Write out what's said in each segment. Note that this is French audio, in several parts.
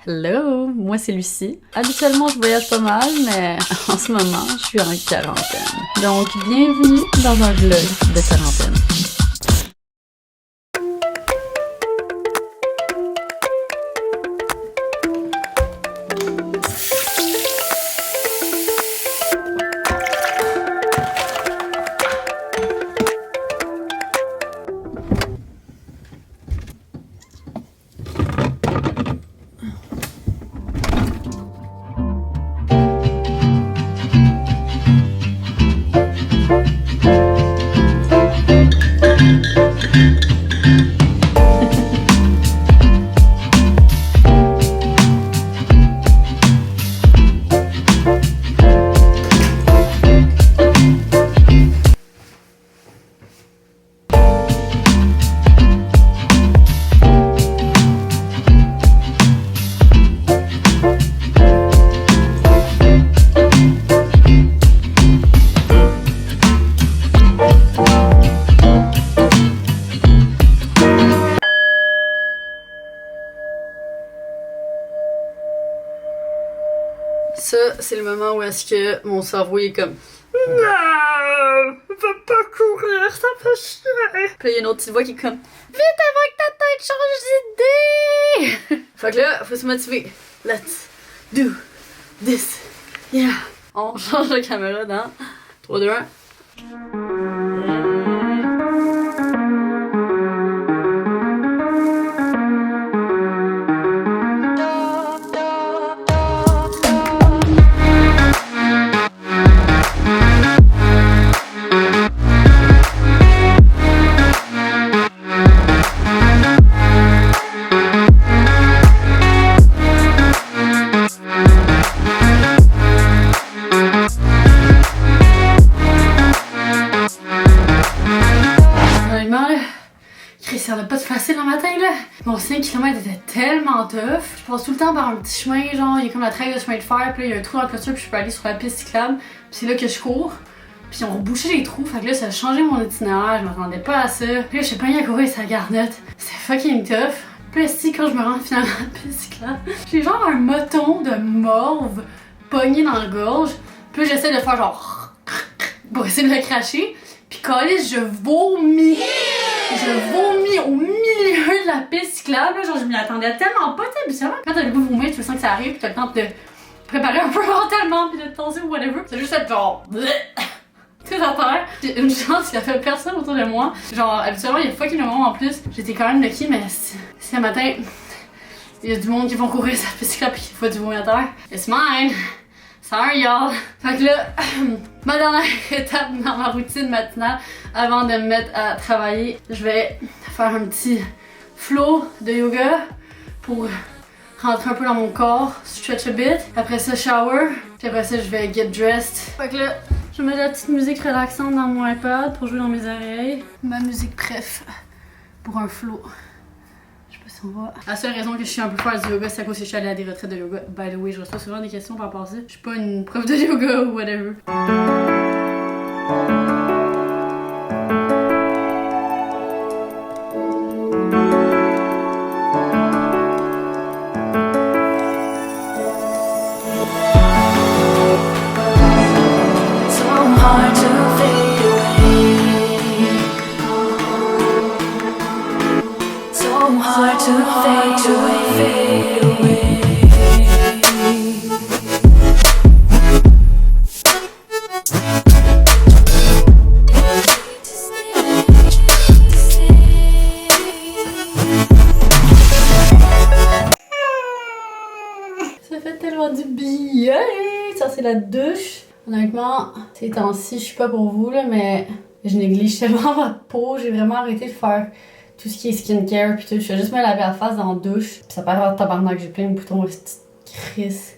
Hello, moi c'est Lucie. Habituellement je voyage pas mal, mais en ce moment je suis en quarantaine. Donc bienvenue dans un vlog de quarantaine. Ça, c'est le moment où est-ce que mon cerveau est comme non, va pas courir, ça fait chier. Puis là, il y a une autre petite voix qui est comme vite avant que ta tête change d'idée. Fait que là, faut se motiver. Let's do this. Yeah. On change la caméra dans 3, 2, 1. Ça n'a pas de facile le matin là. Mon 5 km était tellement tough. Je passe tout le temps par un petit chemin, genre il y a comme la traque de chemin de fer, puis là il y a un trou dans la clôture, puis je peux aller sur la piste cyclable. Puis c'est là que je cours. Puis ils ont rebouché les trous, fait que là ça a changé mon itinéraire, je m'attendais pas à ça. Puis là je sais pas, il y a courir sa garnotte. C'était fucking tough. Puis ici quand je me rends finalement à la piste cyclable, j'ai genre un moton de morve pogné dans la gorge. Puis là j'essaie de faire genre pour essayer de le cracher. Puis calisse, je vomis au milieu de la piste cyclable, là, genre je m'y attendais tellement pas, tu sais, quand t'as le goût de vomir, tu sens que ça arrive, puis t'as le temps de te préparer un peu mentalement, puis de te tasser ou whatever. C'est juste être genre tout à terre. J'ai une chance qu'il y avait personne autour de moi. Genre habituellement il y a fucking le moment en plus, j'étais quand même lucky, mais si un matin il y a du monde qui vont courir sa piste cyclable puis qu'il faut du vomir à terre, it's mine. Sorry y'all! Fait que là, ma dernière étape dans ma routine matinale avant de me mettre à travailler, je vais faire un petit flow de yoga pour rentrer un peu dans mon corps, stretch a bit. Après ça, shower. Puis après ça, je vais get dressed. Fait que là, je mets de la petite musique relaxante dans mon iPad pour jouer dans mes oreilles. Ma musique préf pour un flow. La seule raison que je suis un peu faire du yoga, c'est à cause que je suis allée à des retraites de yoga. By the way, je reçois souvent des questions par rapport à ça. Je suis pas une prof de yoga ou whatever. Hard to fade away. Ça fait tellement du bien. Ça c'est la douche. Honnêtement, ces temps-ci, je suis pas pour vous là, mais je néglige tellement ma peau. J'ai vraiment arrêté de faire tout ce qui est skincare pis tout. Je fais juste me laver la face dans la douche. Pis ça paraît tabarnak, j'ai plein de boutons, cette petite crisse.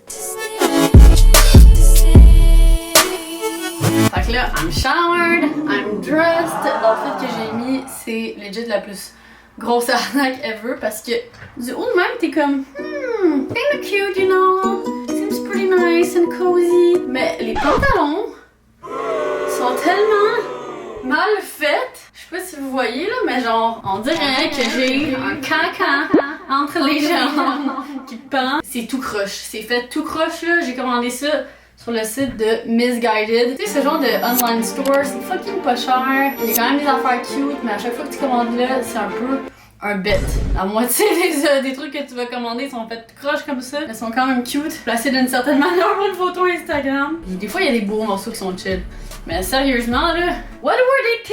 Fait que là, I'm showered, I'm dressed. L'outfit que j'ai mis, c'est legit la plus grosse arnaque ever parce que du haut de même, t'es comme kinda cute, you know. Seems pretty nice and cozy. Mais les pantalons sont tellement mal faits. Je sais pas si vous voyez là, mais genre, on dirait que j'ai un caca entre les jambes trippant. C'est tout croche. C'est fait tout croche là. J'ai commandé ça sur le site de Missguided. Tu sais, ce genre de online store, c'est fucking pas cher. Il y a quand même des affaires cute, mais à chaque fois que tu commandes là, c'est un peu un bet. La moitié des trucs que tu vas commander sont faits croche comme ça. Elles sont quand même cute, placées d'une certaine manière pour une photo Instagram. Et des fois, il y a des beaux morceaux qui sont chill. Mais sérieusement là, what were they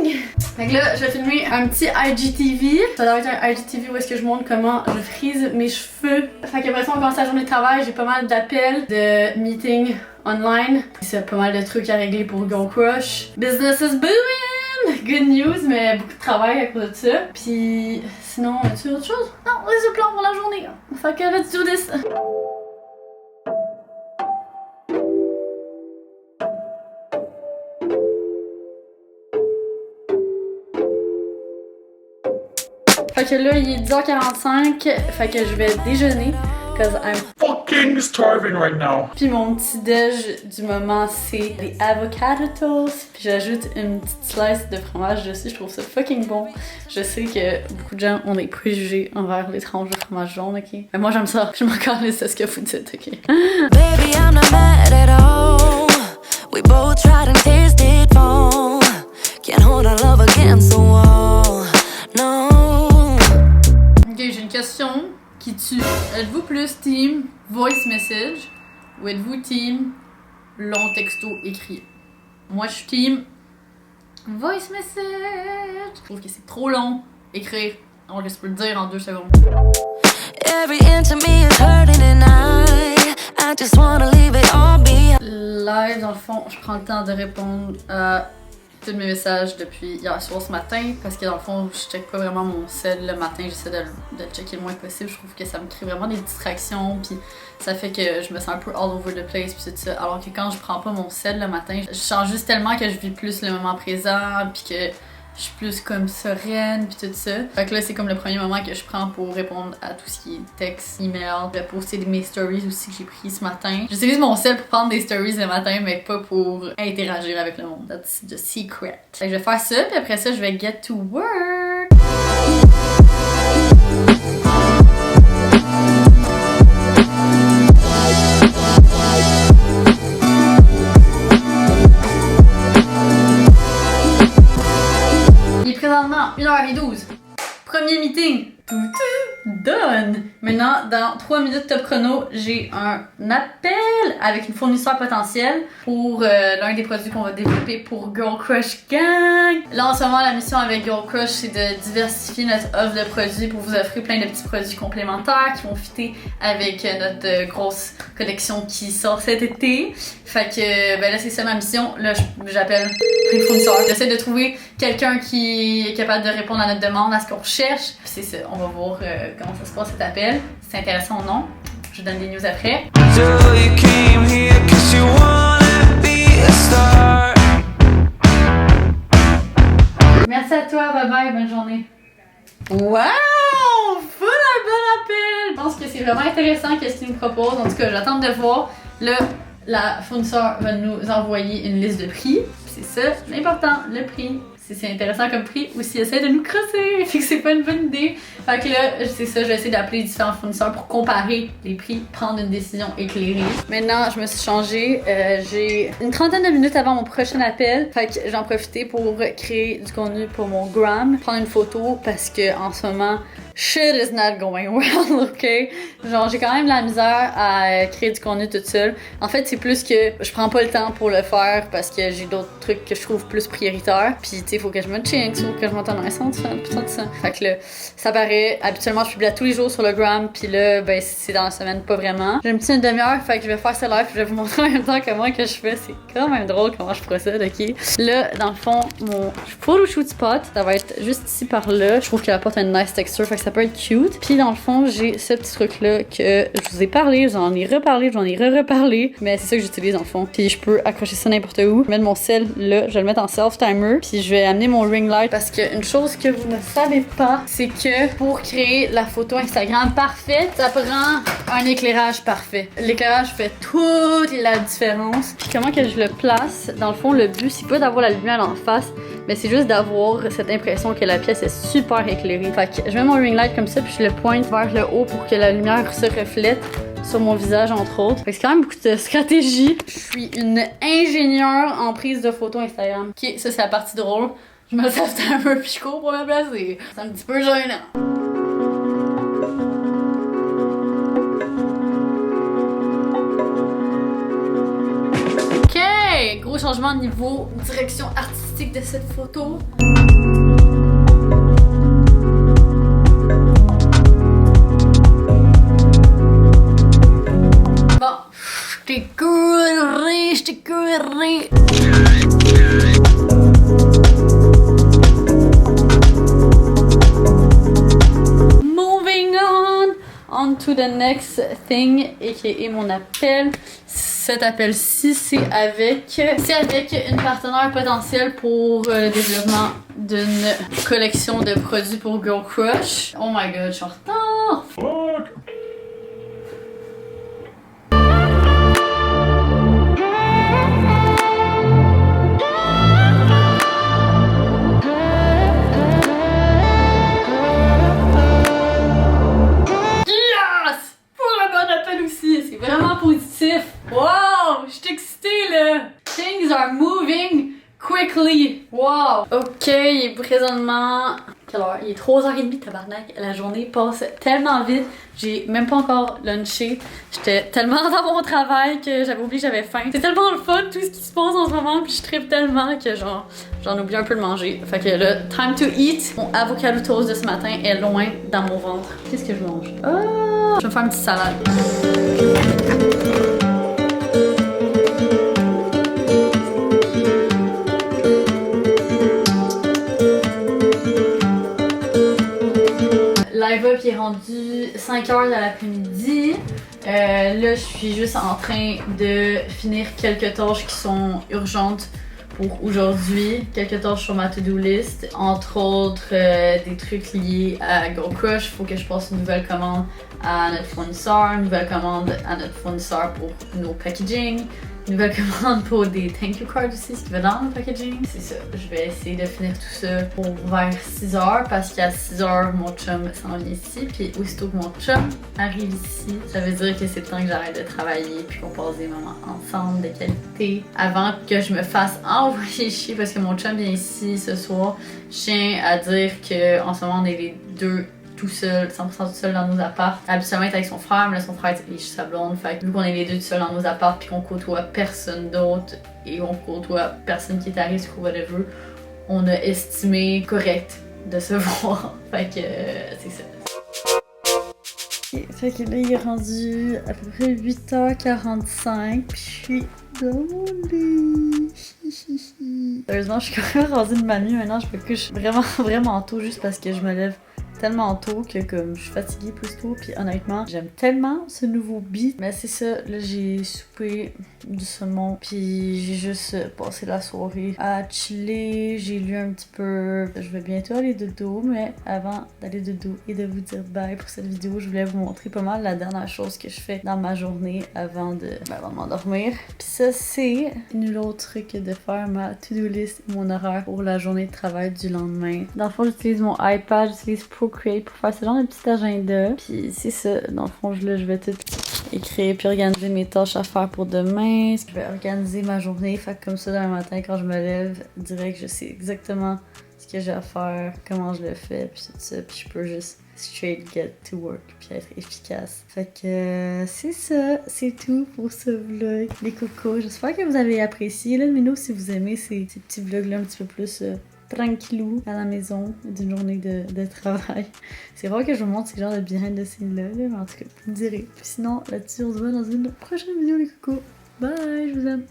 thinking? Fait que là, je vais filmer un petit IGTV. Ça doit être un IGTV où est-ce que je montre comment je frise mes cheveux. Fait qu'après ça, on commence la journée de travail. J'ai pas mal d'appels, de meetings online. C'est pas mal de trucs à régler pour Girl Crush. Business is booming! Good news, mais beaucoup de travail à cause de ça. Puis sinon, as-tu autre chose? Non, c'est le plan pour la journée. Fait que let's do this! Fait que là, il est 10h45, fait que je vais déjeuner, cause I'm fucking starving right now. Puis mon petit déj du moment, c'est des avocado toast. Puis j'ajoute une petite slice de fromage dessus, je trouve ça fucking bon. Je sais que beaucoup de gens ont des préjugés envers les tranches de fromage jaune, ok? Mais moi j'aime ça, je m'en calisse de ce que vous dites, ok? Baby, I'm not mad at all. We both tried and tasted fall. Can't hold our love against the wall. No. Ok, j'ai une question qui tue. Êtes-vous plus team voice message ou êtes-vous team long texto écrit? Moi je suis team voice message. Je trouve que c'est trop long écrire. Alors que je peux le dire en 2 secondes. Every inch of me is hurting and I just wanna leave it all behind. Live, dans le fond, je prends le temps de répondre à tous mes messages depuis hier soir ce matin parce que dans le fond, je check pas vraiment mon cell le matin, j'essaie de le checker le moins possible. Je trouve que ça me crée vraiment des distractions puis ça fait que je me sens un peu all over the place puis tout ça. Alors que quand je prends pas mon cell le matin, je sens juste tellement que je vis plus le moment présent puis que je suis plus comme sereine puis tout ça. Fait que là, c'est comme le premier moment que je prends pour répondre à tout ce qui est texte, email. Je vais poster mes stories aussi que j'ai pris ce matin. J'utilise mon cell pour prendre des stories le matin, mais pas pour interagir avec le monde. That's the secret. Fait que je vais faire ça, puis après ça, je vais get to work. Présentement, 1h12. Premier meeting. Done! Maintenant, dans 3 minutes top chrono, j'ai un appel avec une fournisseur potentielle pour l'un des produits qu'on va développer pour Girl Crush Gang. Là, en ce moment, la mission avec Girl Crush, c'est de diversifier notre offre de produits pour vous offrir plein de petits produits complémentaires qui vont fitter avec notre grosse collection qui sort cet été. Fait que, ben là, c'est ça ma mission. Là, j'appelle plein de fournisseurs. J'essaie de trouver quelqu'un qui est capable de répondre à notre demande, à ce qu'on recherche. C'est ça, on va voir comment ça se passe cet appel. C'est intéressant ou non. Je vous donne des news après. Merci à toi, bye bye, bonne journée. Wow! Full un bon appel! Je pense que c'est vraiment intéressant qu'est-ce qu'il nous propose. En tout cas, j'attends de voir. Là, la fournisseur va nous envoyer une liste de prix. C'est ça, l'important, le prix. Si c'est intéressant comme prix ou s'il essaie de nous crosser, fait que c'est pas une bonne idée. Fait que là, c'est ça, je vais essayer d'appeler différents fournisseurs pour comparer les prix, prendre une décision éclairée. Maintenant, je me suis changée. J'ai une trentaine de minutes avant mon prochain appel. Fait que j'en profite pour créer du contenu pour mon gram, prendre une photo parce que en ce moment, shit is not going well, ok? Genre, j'ai quand même de la misère à créer du contenu toute seule. En fait, c'est plus que je prends pas le temps pour le faire parce que j'ai d'autres trucs que je trouve plus prioritaires. Puis, tu sais, faut que je me change, faut que je m'entende un son de ça, putain de ça. Fait que là, ça paraît. Habituellement, je publie tous les jours sur le gram. Puis là, ben, c'est dans la semaine, pas vraiment. J'ai une petite demi-heure, fait que je vais faire ce live. Puis je vais vous montrer en même temps comment que je fais. C'est quand même drôle comment je procède, ok? Là, dans le fond, mon photoshoot spot, ça va être juste ici par là. Je trouve qu'elle apporte une nice texture, fait que ça peut être cute. Puis dans le fond, j'ai ce petit truc-là que je vous ai parlé, j'en ai reparlé, j'en ai reparlé. Mais c'est ça que j'utilise dans le fond. Puis je peux accrocher ça n'importe où. Je vais mettre mon sel là, je vais le mettre en self-timer. Puis je vais amener mon ring light parce qu'une chose que vous ne savez pas, c'est que pour créer la photo Instagram parfaite, ça prend un éclairage parfait. L'éclairage fait toute la différence. Puis comment que je le place? Dans le fond, le but, c'est pas d'avoir la lumière en face, mais c'est juste d'avoir cette impression que la pièce est super éclairée. Fait que je mets mon ring light comme ça, puis je le pointe vers le haut pour que la lumière se reflète sur mon visage, entre autres. Fait que c'est quand même beaucoup de stratégie. Je suis une ingénieure en prise de photos Instagram. Ok, ça c'est la partie drôle. Je me sers un peu picot pour me placer. C'est un petit peu gênant. Ok, gros changement de niveau direction artistique de cette photo. Bon, j't'ai curé. On to the next thing, a.k.a. mon appel. Cet appel-ci, c'est avec une partenaire potentielle pour le développement d'une collection de produits pour Girl Crush. Oh my god, je suis en retard! Fuck! Wow! Je suis excitée là! Things are moving quickly! Wow! Ok, il est présentement... Quelle heure? Il est 3h30, tabarnak. La journée passe tellement vite. J'ai même pas encore lunché. J'étais tellement dans mon travail que j'avais oublié que j'avais faim. C'est tellement le fun tout ce qui se passe en ce moment, puis je trippe tellement que genre j'en oublie un peu de manger. Fait que le time to eat, mon avocado toast de ce matin est loin dans mon ventre. Qu'est-ce que je mange? Oh! Je vais me faire une petite salade. Live Up est rendu 5h de l'après-midi. Là, je suis juste en train de finir quelques tâches qui sont urgentes pour aujourd'hui. Quelques tâches sur ma to-do list. Entre autres, des trucs liés à Girl Crush. Il faut que je passe une nouvelle commande à notre fournisseur. Une nouvelle commande à notre fournisseur pour nos packaging. Une nouvelle commande pour des thank you cards aussi, ce qui va dans le packaging. C'est ça, je vais essayer de finir tout ça pour vers 6h parce qu'à 6h, mon chum s'en vient ici. Puis aussitôt que mon chum arrive ici, ça veut dire que c'est le temps que j'arrête de travailler puis qu'on passe des moments ensemble de qualité avant que je me fasse envoyer chier parce que mon chum vient ici ce soir. Je tiens à dire qu'en ce moment, on est les deux tout seul, 100% tout seul dans nos apparts. Habituellement, il est avec son frère, mais là, son frère est chez sa blonde. Fait que vu qu'on est les deux tout seuls dans nos apparts puis qu'on côtoie personne d'autre et on côtoie personne qui est à risque ou whatever, on a estimé correct de se voir. Fait que c'est ça. Okay, fait que là, il est rendu à peu près 8h45 puis je suis dans mon lit. Sérieusement, je suis quand même rendue de ma nuit maintenant. Je me couche vraiment tôt juste parce que je me lève tellement tôt que comme je suis fatiguée plus tôt, puis honnêtement j'aime tellement ce nouveau beat. Mais c'est ça, là j'ai soupé du saumon puis j'ai juste passé la soirée à chiller, j'ai lu un petit peu. Je vais bientôt aller dodo, mais avant d'aller dodo et de vous dire bye pour cette vidéo, je voulais vous montrer pas mal la dernière chose que je fais dans ma journée avant de m'endormir. Puis ça c'est nul autre que de faire ma to-do list et mon horaire pour la journée de travail du lendemain. Dans le fond, j'utilise mon iPad, j'utilise Procreate pour faire ce genre de petit agenda. Puis c'est ça, dans le fond, là, je vais tout écrire puis organiser mes tâches à faire pour demain. Je vais organiser ma journée, fait que comme ça, demain matin, quand je me lève, direct, je sais exactement ce que j'ai à faire, comment je le fais, puis tout ça, puis je peux juste straight get to work puis être efficace. Fait que c'est ça, c'est tout pour ce vlog, les cocos. J'espère que vous avez apprécié. Là, si vous aimez ces petits vlogs-là un petit peu plus tranquillou à la maison d'une journée de travail. C'est rare que je vous montre ces genres de behind the scenes là, mais en tout cas, vous me direz. Puis sinon, là-dessus, on se voit dans une prochaine vidéo les cocos. Bye, je vous aime.